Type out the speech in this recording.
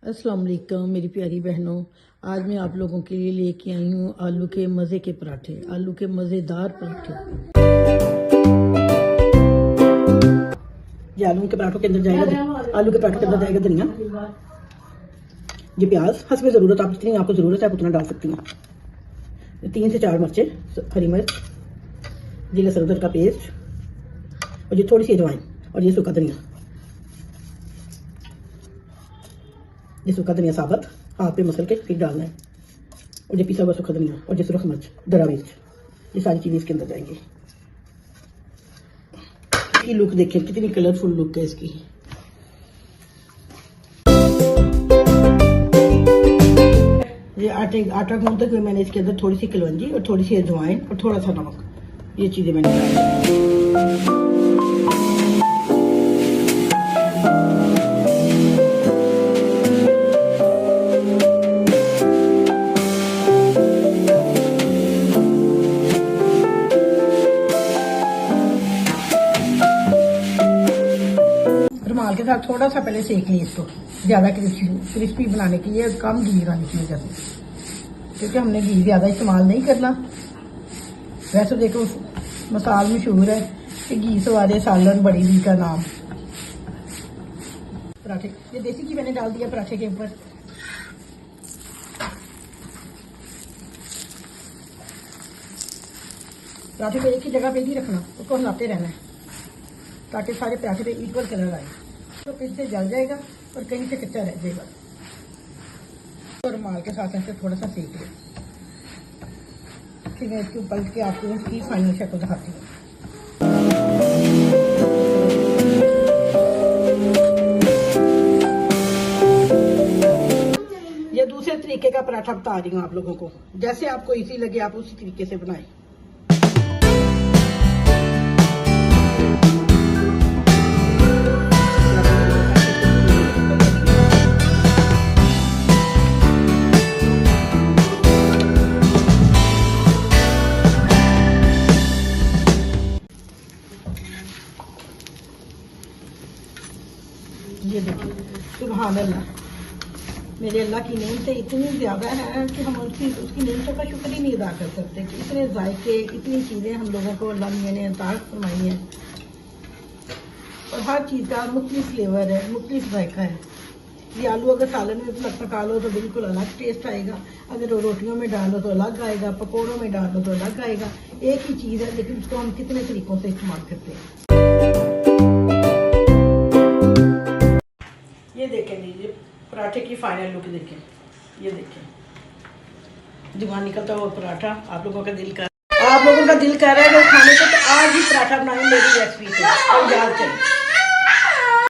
अस्सलाम वालेकुम मेरी प्यारी बहनों। आज मैं आप लोगों के लिए लेके आई हूँ आलू के मज़े के पराठे, आलू के मज़ेदार पराठे। ये आलू के पराठों के अंदर जाएगा, आलू के पराठों के अंदर जाएगा धनिया, ये प्याज हस्ब ज़रूरत, आप जितनी आपको ज़रूरत है आप उतना डाल सकती हैं। 3 से 4 मिर्चें, हरी मिर्च, जीरा सरदर का पेस्ट और ये थोड़ी सी अजवाइन और ये सूखा धनिया, ये सूखा धनिया साबुत हाथ पे मसल के फिर डालना है, और ये पिसा हुआ सूखा धनिया और ये सुरख मिर्च, दरा मिर्च, ये सारी चीजें इसके अंदर जाएंगी। इसकी लुक देखिए कितनी कलरफुल लुक है इसकी। ये आटा गूंदते हुए मैंने इसके अंदर थोड़ी सी कलवंजी और थोड़ी सी अजवाइन और थोड़ा सा नमक, ये चीजें मैंने डाली। रुमाल के साथ थोड़ा सा पहले सेक लिया इसको, ज्यादा क्रिस्पी बनाने के लिए, कम घी लगाने की वजह से, क्योंकि हमने घी ज्यादा इस्तेमाल नहीं करना। वैसे देखो मसाल मशहूर है कि घी सवारे सालन बड़ी घी का नाम। पराठे, ये देसी घी मैंने डाल दिया पराठे के ऊपर। पराठे को एक ही जगह पे ही रखना, उसको हिलाते रहना है ताकि सारे पराठे पे इक्वल कलर आए। तो कहीं से जल जाएगा और कहीं से कच्चा रह जाएगा। तो रुमाल के साथ ऐसे थोड़ा सा सेक लें। फिर मैं इसके पलट के आपको इसकी फाइनल शक्ल दिखाती हूँ। ये दूसरे तरीके का पराठा बता रही हूँ आप लोगों को, जैसे आपको इजी लगे आप उसी तरीके से बनाएं। ये देखिए सुभान अल्लाह, मेरे अल्लाह की नेमतें इतनी ज़्यादा है कि हम उसकी नेमतों का शुक्र ही नहीं अदा कर सकते कि इतने जायके, इतनी चीज़ें हम लोगों को अल्लाह मियां ने अता फरमाई हैं, और हर चीज़ का मुख्तलिफ फ्लेवर है, मुख्तलिफ जायका है। ये आलू अगर सालन में पका लो तो बिल्कुल अलग टेस्ट आएगा, अगर रोटियों में डालो तो अलग आएगा, पकौड़ों में डालो तो अलग आएगा। एक ही चीज़ है लेकिन उसको हम कितने तरीक़ों से इस्तेमाल करते हैं। ये देखें जी, ये पराठे की फाइनल लुक देखें, ये देखें धुआं निकलता हुआ पराठा। आप लोगों का दिल कर रहा है कि खाने को, तो आज ही पराठा बनाएं मेरी रेसिपी से, और याद करें।